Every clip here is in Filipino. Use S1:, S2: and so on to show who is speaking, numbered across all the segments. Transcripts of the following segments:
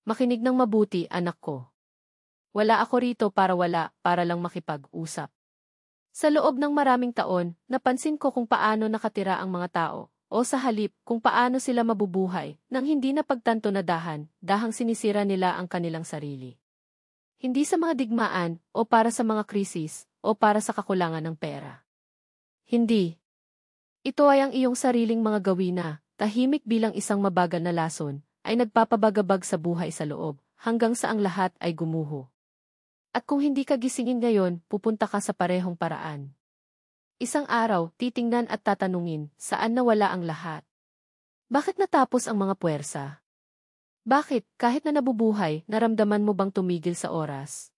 S1: Makinig ng mabuti, anak ko. Wala ako rito para lang makipag-usap. Sa loob ng maraming taon, napansin ko kung paano nakatira ang mga tao, o sa halip kung paano sila mabubuhay, nang hindi na pagtanto na dahang sinisira nila ang kanilang sarili. Hindi sa mga digmaan, o para sa mga krisis, o para sa kakulangan ng pera. Hindi. Ito ay ang iyong sariling mga gawin na, tahimik bilang isang mabagal na lason, ay nagpapabagabag sa buhay sa loob, hanggang sa ang lahat ay gumuho. At kung hindi ka gisingin ngayon, pupunta ka sa parehong paraan. Isang araw, titingnan at tatanungin, saan nawala ang lahat? Bakit natapos ang mga puwersa? Bakit, kahit na nabubuhay, naramdaman mo bang tumigil sa oras?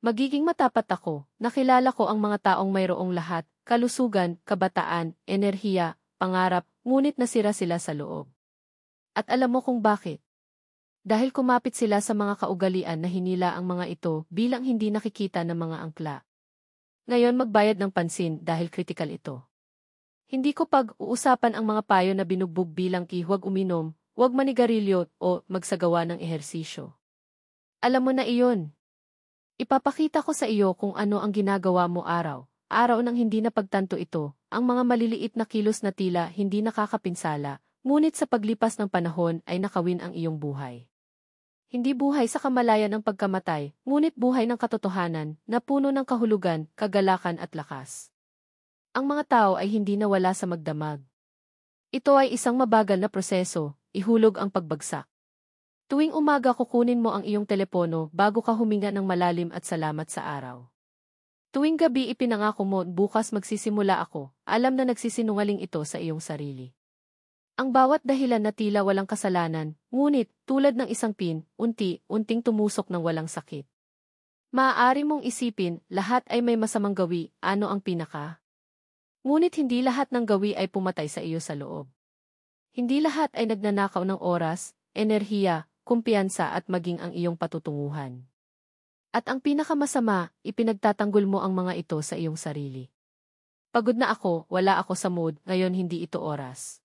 S1: Magiging matapat ako, nakilala ko ang mga taong mayroong lahat, kalusugan, kabataan, enerhiya, pangarap, ngunit nasira sila sa loob. At alam mo kung bakit? Dahil kumapit sila sa mga kaugalian na hinila ang mga ito bilang hindi nakikita ng mga angkla. Ngayon magbayad ng pansin dahil kritikal ito. Hindi ko pag-uusapan ang mga payo na binugbog bilang huwag uminom, huwag manigarilyo o magsagawa ng ehersisyo. Alam mo na iyon. Ipapakita ko sa iyo kung ano ang ginagawa mo araw nang hindi napagtanto ito, ang mga maliliit na kilos na tila hindi nakakapinsala, ngunit sa paglipas ng panahon ay nakawin ang iyong buhay. Hindi buhay sa kamalayan ng pagkamatay, ngunit buhay ng katotohanan na puno ng kahulugan, kagalakan at lakas. Ang mga tao ay hindi nawala sa magdamag. Ito ay isang mabagal na proseso, ihulog ang pagbagsak. Tuwing umaga kukunin mo ang iyong telepono bago ka huminga ng malalim at salamat sa araw. Tuwing gabi ipinangako mo bukas magsisimula ako, alam na nagsisinungaling ito sa iyong sarili. Ang bawat dahilan na tila walang kasalanan, ngunit tulad ng isang pin, unti-unting tumusok ng walang sakit. Maaari mong isipin, lahat ay may masamang gawi, ano ang pinaka? Ngunit hindi lahat ng gawi ay pumatay sa iyo sa loob. Hindi lahat ay nagnanakaw ng oras, enerhiya, kumpiyansa at maging ang iyong patutunguhan. At ang pinakamasama, ipinagtatanggol mo ang mga ito sa iyong sarili. Pagod na ako, wala ako sa mood, ngayon hindi ito oras.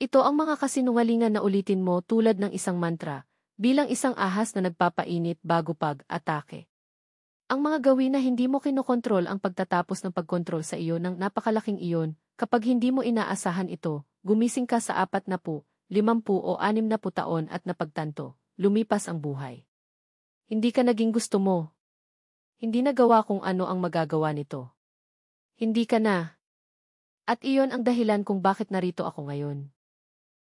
S1: Ito ang mga kasinungalingan na ulitin mo tulad ng isang mantra, bilang isang ahas na nagpapainit bago pag-atake. Ang mga gawin na hindi mo kinokontrol ang pagtatapos ng pagkontrol sa iyo ng napakalaking iyon, kapag hindi mo inaasahan ito, gumising ka sa 40, 50 o 60 taon at napagtanto, lumipas ang buhay. Hindi ka naging gusto mo. Hindi nagawa kung ano ang magagawa nito. Hindi ka na. At iyon ang dahilan kung bakit narito ako ngayon.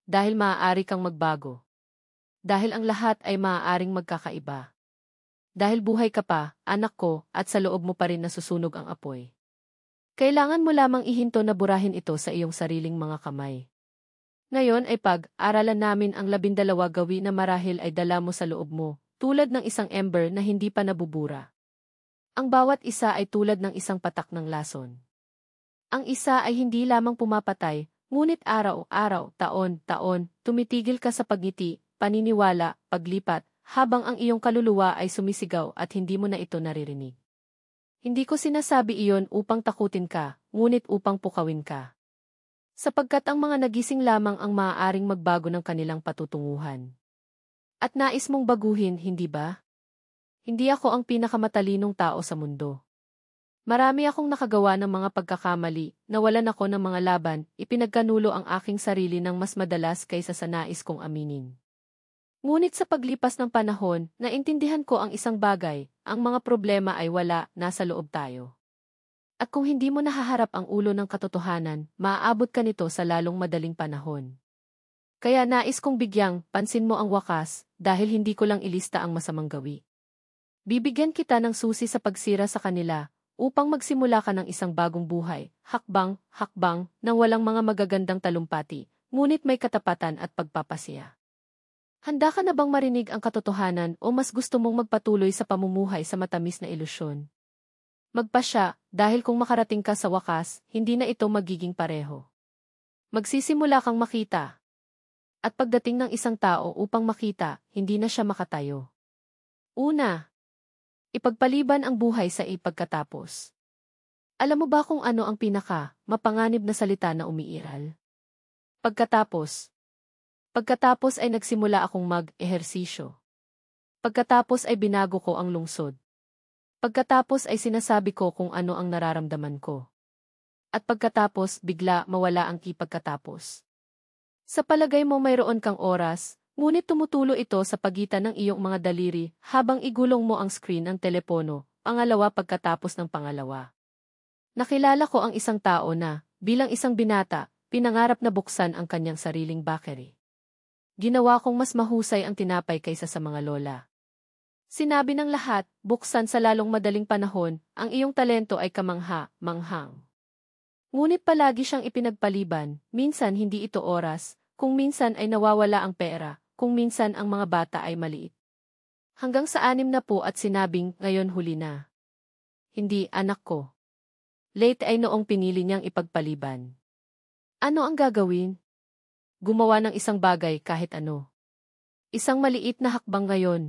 S1: Dahil maaari kang magbago. Dahil ang lahat ay maaaring magkakaiba. Dahil buhay ka pa, anak ko, at sa loob mo pa rin nasusunog ang apoy. Kailangan mo lamang ihinto na burahin ito sa iyong sariling mga kamay. Ngayon ay pag-aralan namin ang 12 gawi na marahil ay dala mo sa loob mo, tulad ng isang ember na hindi pa nabubura. Ang bawat isa ay tulad ng isang patak ng lason. Ang isa ay hindi lamang pumapatay, ngunit araw-araw, taon-taon, tumitigil ka sa pagngiti, paniniwala, paglipat, habang ang iyong kaluluwa ay sumisigaw at hindi mo na ito naririnig. Hindi ko sinasabi iyon upang takutin ka, ngunit upang pukawin ka. Sapagkat ang mga nagising lamang ang maaaring magbago ng kanilang patutunguhan. At nais mong baguhin, hindi ba? Hindi ako ang pinakamatalinong tao sa mundo. Marami akong nakagawa ng mga pagkakamali, nawalan ako ng mga laban, ipinagkanulo ang aking sarili ng mas madalas kaysa sa nais kong aminin. Ngunit sa paglipas ng panahon, naintindihan ko ang isang bagay, ang mga problema ay wala, nasa loob tayo. At kung hindi mo nahaharap ang ulo ng katotohanan, maaabot ka nito sa lalong madaling panahon. Kaya nais kong bigyang pansin mo ang wakas, dahil hindi ko lang ilista ang masamang gawi. Bibigyan kita ng susi sa pagsira sa kanila, upang magsimula ka ng isang bagong buhay, hakbang, nang walang mga magagandang talumpati, ngunit may katapatan at pagpapasya. Handa ka na bang marinig ang katotohanan o mas gusto mong magpatuloy sa pamumuhay sa matamis na ilusyon? Magpasya, dahil kung makarating ka sa wakas, hindi na ito magiging pareho. Magsisimula kang makita. At pagdating ng isang tao upang makita, hindi na siya makatayo. Una, ipagpaliban ang buhay sa ipagkatapos. Alam mo ba kung ano ang mapanganib na salita na umiiral? Pagkatapos. Pagkatapos ay nagsimula akong mag-ehersisyo. Pagkatapos ay binago ko ang lungsod. Pagkatapos ay sinasabi ko kung ano ang nararamdaman ko. At pagkatapos bigla mawala ang pagkatapos. Sa palagay mo mayroon kang oras, ngunit tumutulo ito sa pagitan ng iyong mga daliri habang igulong mo ang screen ng telepono, pangalawa pagkatapos ng pangalawa. Nakilala ko ang isang tao na, bilang isang binata, pinangarap na buksan ang kanyang sariling bakery. Ginawa kong mas mahusay ang tinapay kaysa sa mga lola. Sinabi ng lahat, buksan sa lalong madaling panahon, ang iyong talento ay kamangha-manghang. Ngunit palagi siyang ipinagpaliban, minsan hindi ito oras, kung minsan ay nawawala ang pera, kung minsan ang mga bata ay maliit. Hanggang sa 60 at sinabing, ngayon huli na. Hindi, anak ko. Late ay noong pinili niyang ipagpaliban. Ano ang gagawin? Gumawa ng isang bagay kahit ano. Isang maliit na hakbang ngayon.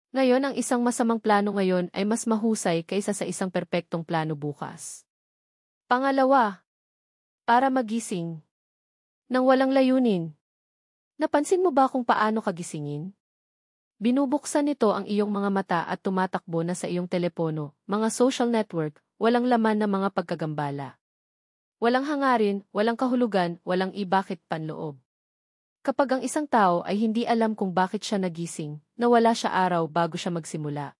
S1: Ngayon ang isang masamang plano ngayon ay mas mahusay kaysa sa isang perpektong plano bukas. Pangalawa, para magising. Nang walang layunin. Napansin mo ba kung paano ka gisingin? Binubuksan nito ang iyong mga mata at tumatakbo na sa iyong telepono, mga social network, walang laman na mga pagkagambala. Walang hangarin, walang kahulugan, walang ibakit panloob. Kapag ang isang tao ay hindi alam kung bakit siya nagising, nawala siya araw bago siya magsimula.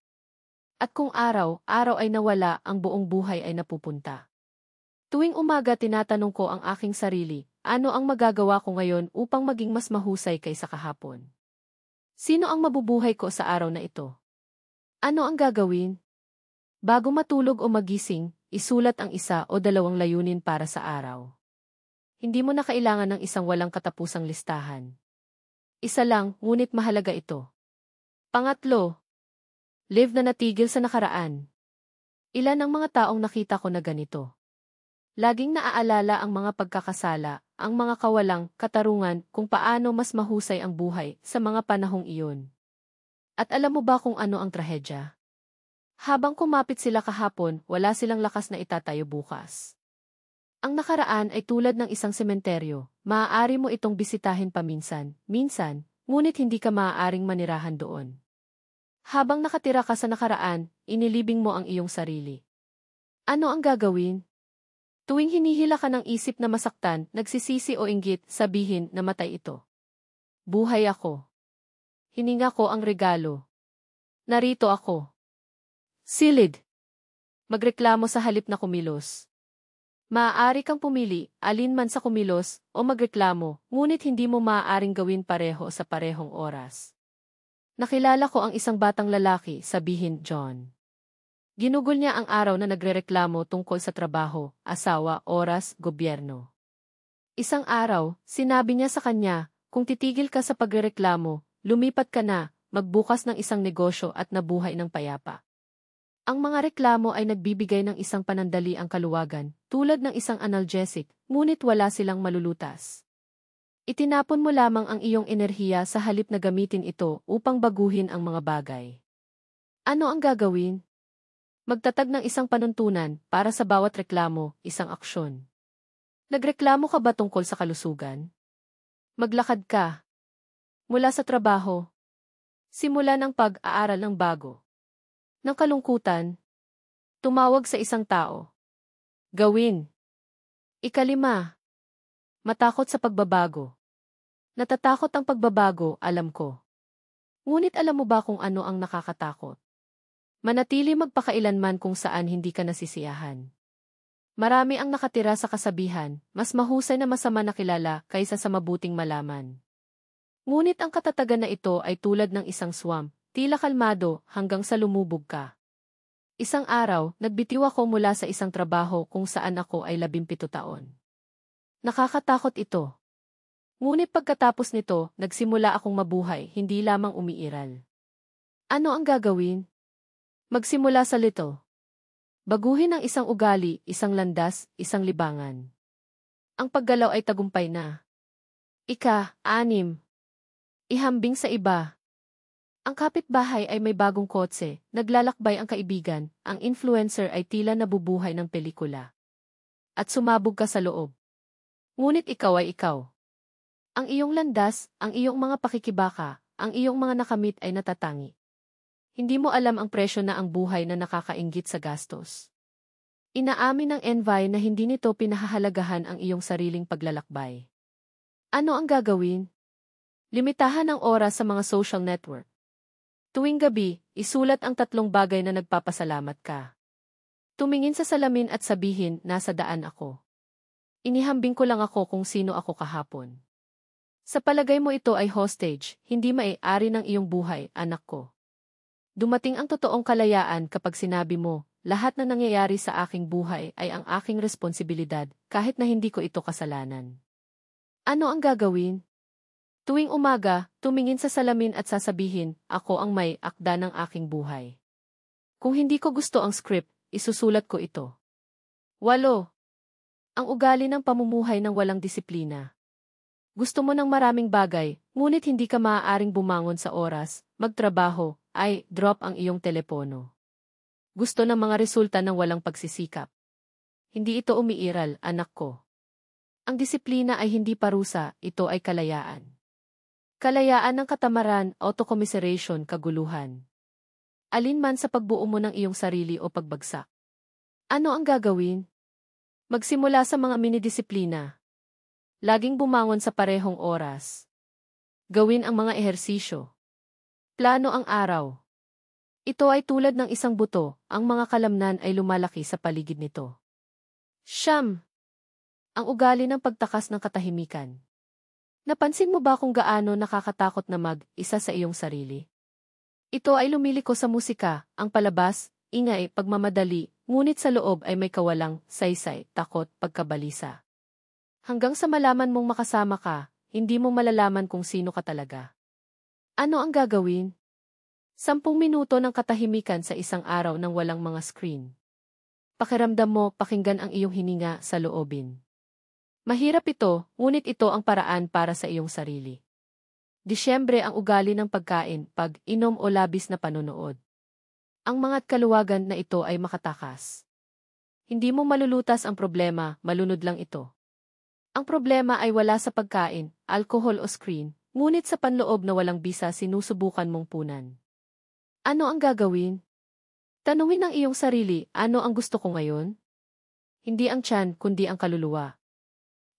S1: At kung araw ay nawala, ang buong buhay ay napupunta. Tuwing umaga tinatanong ko ang aking sarili, ano ang magagawa ko ngayon upang maging mas mahusay kaysa kahapon? Sino ang mabubuhay ko sa araw na ito? Ano ang gagawin? Bago matulog o magising, isulat ang 1 o 2 layunin para sa araw. Hindi mo na kailangan ng isang walang katapusang listahan. Isa lang, ngunit mahalaga ito. Pangatlo, live na natigil sa nakaraan. Ilan ang mga taong nakita ko na ganito? Laging naaalala ang mga pagkakasala, ang mga kawalang katarungan kung paano mas mahusay ang buhay sa mga panahong iyon. At alam mo ba kung ano ang trahedya? Habang kumapit sila kahapon, wala silang lakas na itatayo bukas. Ang nakaraan ay tulad ng isang sementeryo, maaari mo itong bisitahin minsan, ngunit hindi ka maaaring manirahan doon. Habang nakatira ka sa nakaraan, inilibing mo ang iyong sarili. Ano ang gagawin? Tuwing hinihila ka ng isip na masaktan, nagsisisi o inggit, sabihin na matay ito. Buhay ako. Hininga ko ang regalo. Narito ako. Silid. Magreklamo sa halip na kumilos. Maaari kang pumili, alinman sa kumilos, o magreklamo, ngunit hindi mo maaaring gawin pareho sa parehong oras. Nakilala ko ang isang batang lalaki, sabihin John. Ginugol niya ang araw na nagrereklamo tungkol sa trabaho, asawa, oras, gobyerno. Isang araw, sinabi niya sa kanya, kung titigil ka sa pagrereklamo, lumipat ka na, magbukas ng isang negosyo at nabuhay ng payapa. Ang mga reklamo ay nagbibigay ng isang panandaliang kaluwagan, tulad ng isang analgesic, ngunit wala silang malulutas. Itinapon mo lamang ang iyong enerhiya sa halip na gamitin ito upang baguhin ang mga bagay. Ano ang gagawin? Magtatag ng isang panuntunan para sa bawat reklamo, isang aksyon. Nagreklamo ka ba tungkol sa kalusugan? Maglakad ka. Mula sa trabaho. Simula ng pag-aaral ng bago. Ng kalungkutan. Tumawag sa isang tao. Gawin. 5. Matakot sa pagbabago. Natatakot ang pagbabago, alam ko. Ngunit alam mo ba kung ano ang nakakatakot? Manatili magpakailanman kung saan hindi ka nasisiyahan. Marami ang nakatira sa kasabihan, mas mahusay na masama na kilala kaysa sa mabuting malaman. Ngunit ang katatagan na ito ay tulad ng isang swamp, tila kalmado hanggang sa lumubog ka. Isang araw, nagbitiw ako mula sa isang trabaho kung saan ako ay 17 taon. Nakakatakot ito. Ngunit pagkatapos nito, nagsimula akong mabuhay, hindi lamang umiiral. Ano ang gagawin? Magsimula sa little. Baguhin ang isang ugali, isang landas, isang libangan. Ang paggalaw ay tagumpay na. 6. Ihambing sa iba. Ang kapitbahay ay may bagong kotse, naglalakbay ang kaibigan, ang influencer ay tila nabubuhay ng pelikula. At sumabog ka sa loob. Ngunit ikaw ay ikaw. Ang iyong landas, ang iyong mga pakikibaka, ang iyong mga nakamit ay natatangi. Hindi mo alam ang presyo na ang buhay na nakakainggit sa gastos. Inaamin ng Envy na hindi nito pinahahalagahan ang iyong sariling paglalakbay. Ano ang gagawin? Limitahan ang oras sa mga social network. Tuwing gabi, isulat ang 3 bagay na nagpapasalamat ka. Tumingin sa salamin at sabihin, nasa daan ako. Inihambing ko lang ako kung sino ako kahapon. Sa palagay mo ito ay hostage, hindi mai-ari ng iyong buhay, anak ko. Dumating ang totoong kalayaan kapag sinabi mo, lahat na nangyayari sa aking buhay ay ang aking responsibilidad, kahit na hindi ko ito kasalanan. Ano ang gagawin? Tuwing umaga, tumingin sa salamin at sasabihin, ako ang may akda ng aking buhay. Kung hindi ko gusto ang script, isusulat ko ito. 8. Ang ugali ng pamumuhay ng walang disiplina. Gusto mo ng maraming bagay, ngunit hindi ka maaaring bumangon sa oras, magtrabaho, ay drop ang iyong telepono. Gusto ng mga resulta ng walang pagsisikap. Hindi ito umiiral, anak ko. Ang disiplina ay hindi parusa, ito ay kalayaan. Kalayaan ng katamaran, autocommiseration, kaguluhan. Alin man sa pagbuo mo ng iyong sarili o pagbagsak. Ano ang gagawin? Magsimula sa mga minidisiplina. Laging bumangon sa parehong oras. Gawin ang mga ehersisyo. Plano ang araw. Ito ay tulad ng isang buto, ang mga kalamnan ay lumalaki sa paligid nito. 9. Ang ugali ng pagtakas ng katahimikan. Napansin mo ba kung gaano nakakatakot na mag-isa sa iyong sarili? Ito ay lumiliko sa musika, ang palabas, ingay, pagmamadali, ngunit sa loob ay may kawalang, saysay, takot, pagkabalisa. Hanggang sa malaman mong makasama ka, hindi mo malalaman kung sino ka talaga. Ano ang gagawin? 10 minuto ng katahimikan sa isang araw nang walang mga screen. Pakiramdam mo, pakinggan ang iyong hininga sa loobin. Mahirap ito, ngunit ito ang paraan para sa iyong sarili. Disyembre ang ugali ng pagkain, pag-inom o labis na panonood. Ang mga kaluwagan na ito ay makatakas. Hindi mo malulutas ang problema, malunod lang ito. Ang problema ay wala sa pagkain, alcohol o screen, ngunit sa panloob na walang bisa sinusubukan mong punan. Ano ang gagawin? Tanungin ang iyong sarili, ano ang gusto ko ngayon? Hindi ang tiyan, kundi ang kaluluwa.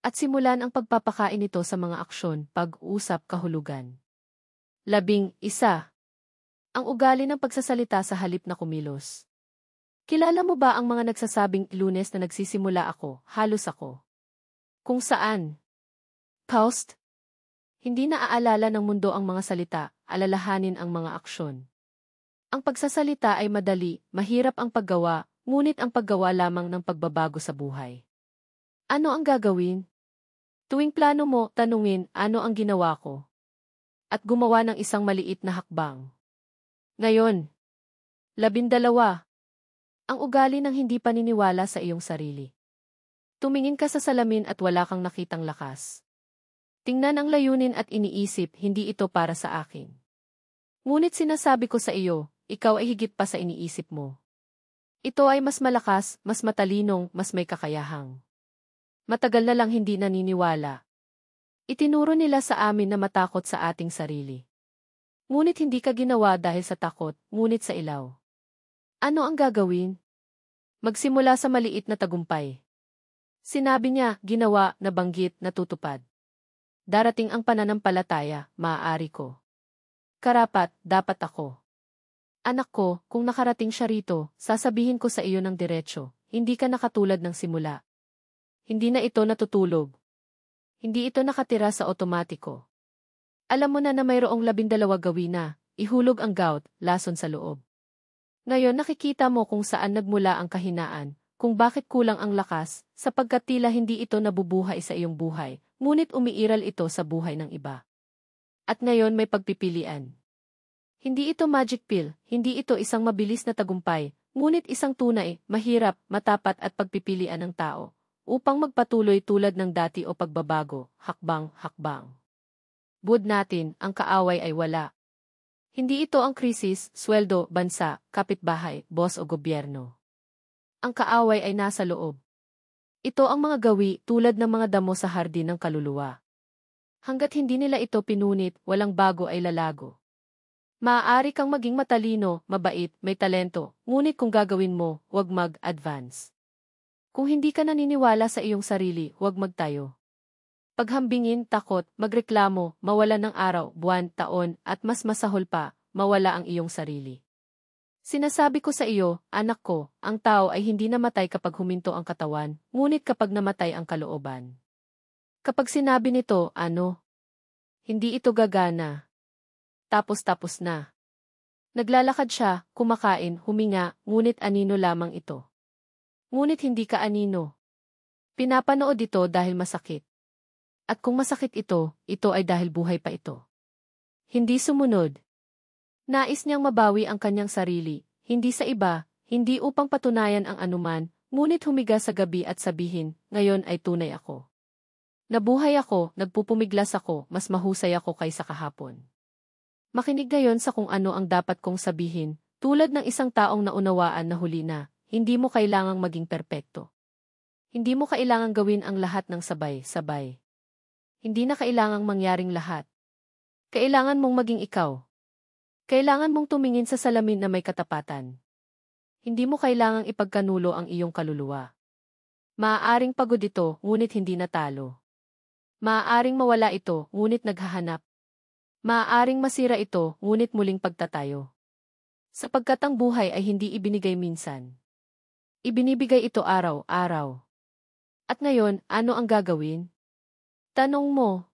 S1: At simulan ang pagpapakain nito sa mga aksyon, pag-usap, kahulugan. 11. Ang ugali ng pagsasalita sa halip na kumilos. Kilala mo ba ang mga nagsasabing Lunes na nagsisimula ako, halos ako? Kung saan? Post? Hindi naaalala ng mundo ang mga salita, alalahanin ang mga aksyon. Ang pagsasalita ay madali, mahirap ang paggawa, ngunit ang paggawa lamang ng pagbabago sa buhay. Ano ang gagawin? Tuwing plano mo, tanungin, ano ang ginawa ko? At gumawa ng isang maliit na hakbang. Ngayon, 12. Ang ugali ng hindi paniniwala sa iyong sarili. Tumingin ka sa salamin at wala kang nakitang lakas. Tingnan ang layunin at iniisip, hindi ito para sa akin. Ngunit sinasabi ko sa iyo, ikaw ay higit pa sa iniisip mo. Ito ay mas malakas, mas matalinong, mas may kakayahang. Matagal na lang hindi naniniwala. Itinuro nila sa amin na matakot sa ating sarili. Ngunit hindi ka ginawa dahil sa takot, ngunit sa ilaw. Ano ang gagawin? Magsimula sa maliit na tagumpay. Sinabi niya, ginawa, nabanggit, natutupad. Darating ang pananampalataya, maaari ko. Karapat, dapat ako. Anak ko, kung nakarating siya rito, sasabihin ko sa iyo ng diretso, hindi ka nakatulad ng simula. Hindi na ito natutulog. Hindi ito nakatira sa otomatiko. Alam mo na mayroong 12 gawin na, ihulog ang gout, lason sa loob. Ngayon nakikita mo kung saan nagmula ang kahinaan, kung bakit kulang ang lakas, sapagkat tila hindi ito nabubuhay sa iyong buhay, ngunit umiiral ito sa buhay ng iba. At ngayon may pagpipilian. Hindi ito magic pill, hindi ito isang mabilis na tagumpay, ngunit isang tunay, mahirap, matapat at pagpipilian ng tao, upang magpatuloy tulad ng dati o pagbabago, hakbang. Buod natin, ang kaaway ay wala. Hindi ito ang krisis, sweldo, bansa, kapitbahay, boss o gobyerno. Ang kaaway ay nasa loob. Ito ang mga gawi tulad ng mga damo sa hardin ng kaluluwa. Hanggat hindi nila ito pinunit, walang bago ay lalago. Maaari kang maging matalino, mabait, may talento, ngunit kung gagawin mo, huwag mag-advance. Kung hindi ka naniniwala sa iyong sarili, huwag magtayo. Paghambingin, takot, magreklamo, mawala ng araw, buwan, taon, at mas masahol pa, mawala ang iyong sarili. Sinasabi ko sa iyo, anak ko, ang tao ay hindi namatay kapag huminto ang katawan, ngunit kapag namatay ang kalooban. Kapag sinabi nito, ano? Hindi ito gagana. Tapos na. Naglalakad siya, kumakain, huminga, ngunit anino lamang ito. Ngunit hindi ka anino. Pinapanood ito dahil masakit. At kung masakit ito ay dahil buhay pa ito. Hindi sumunod. Nais niyang mabawi ang kanyang sarili, hindi sa iba, hindi upang patunayan ang anuman, ngunit humiga sa gabi at sabihin, ngayon ay tunay ako. Nabuhay ako, nagpupumiglas ako, mas mahusay ako kaysa kahapon. Makinig ngayon sa kung ano ang dapat kong sabihin, tulad ng isang taong naunawaan na huli na, hindi mo kailangang maging perpekto. Hindi mo kailangang gawin ang lahat ng sabay-sabay. Hindi na kailangang mangyaring lahat. Kailangan mong maging ikaw. Kailangan mong tumingin sa salamin na may katapatan. Hindi mo kailangang ipagkanulo ang iyong kaluluwa. Maaaring pagod ito, ngunit hindi natalo. Maaaring mawala ito, ngunit naghahanap. Maaaring masira ito, ngunit muling pagtatayo. Sapagkat ang buhay ay hindi ibinigay minsan. Ibinibigay ito araw-araw. At ngayon, ano ang gagawin? Tanong mo.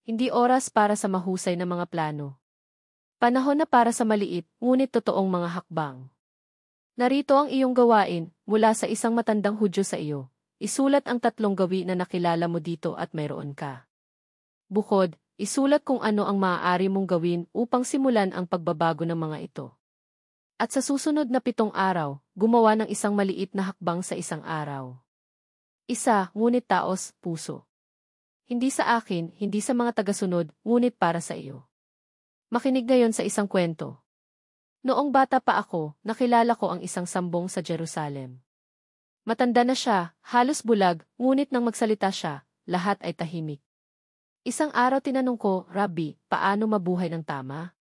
S1: Hindi oras para sa mahusay na mga plano. Panahon na para sa maliit, ngunit totoong mga hakbang. Narito ang iyong gawain, mula sa isang matandang Hudyo sa iyo. Isulat ang 3 gawi na nakilala mo dito at mayroon ka. Bukod, isulat kung ano ang maaari mong gawin upang simulan ang pagbabago ng mga ito. At sa susunod na 7 araw, gumawa ng isang maliit na hakbang sa isang araw. Isa, ngunit taos, puso. Hindi sa akin, hindi sa mga tagasunod, ngunit para sa iyo. Makinig ngayon sa isang kwento. Noong bata pa ako, nakilala ko ang isang sambong sa Jerusalem. Matanda na siya, halos bulag, ngunit nang magsalita siya, lahat ay tahimik. Isang araw tinanong ko, Rabbi, paano mabuhay ng tama?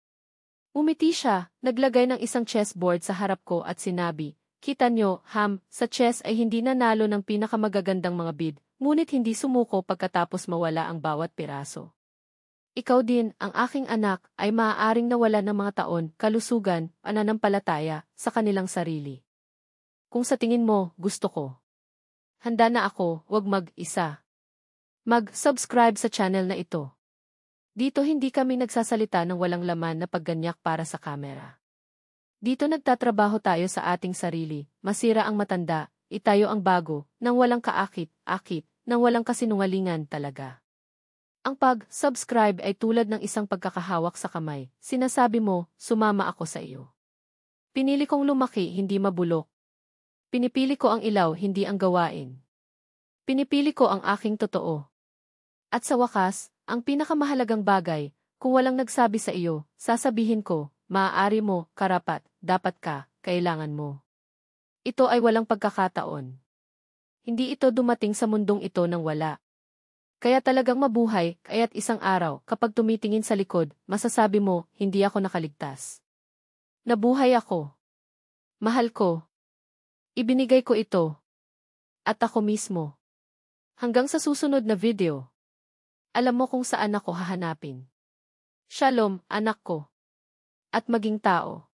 S1: Umiti siya, naglagay ng isang chessboard sa harap ko at sinabi, kita nyo, sa chess ay hindi nanalo ng pinakamagagandang mga bid, ngunit hindi sumuko pagkatapos mawala ang bawat piraso. Ikaw din, ang aking anak, ay maaaring nawala ng mga taon, kalusugan, pananampalataya, sa kanilang sarili. Kung sa tingin mo, gusto ko. Handa na ako, wag mag-isa. Mag-subscribe sa channel na ito. Dito hindi kami nagsasalita ng walang laman na pagganyak para sa kamera. Dito nagtatrabaho tayo sa ating sarili, masira ang matanda, itayo ang bago, nang walang kaakit-akit, nang walang kasinungalingan talaga. Ang pag-subscribe ay tulad ng isang pagkakahawak sa kamay. Sinasabi mo, sumama ako sa iyo. Pinili kong lumaki, hindi mabulok. Pinipili ko ang ilaw, hindi ang gawain. Pinipili ko ang aking totoo. At sa wakas, ang pinakamahalagang bagay, kung walang nagsabi sa iyo, sasabihin ko, maaari mo, karapat, dapat ka, kailangan mo. Ito ay walang pagkakataon. Hindi ito dumating sa mundong ito nang wala. Kaya talagang mabuhay, kaya't isang araw, kapag tumitingin sa likod, masasabi mo, hindi ako nakaligtas. Nabuhay ako. Mahal ko. Ibinigay ko ito. At ako mismo. Hanggang sa susunod na video. Alam mo kung saan ako hahanapin. Shalom, anak ko. At maging tao.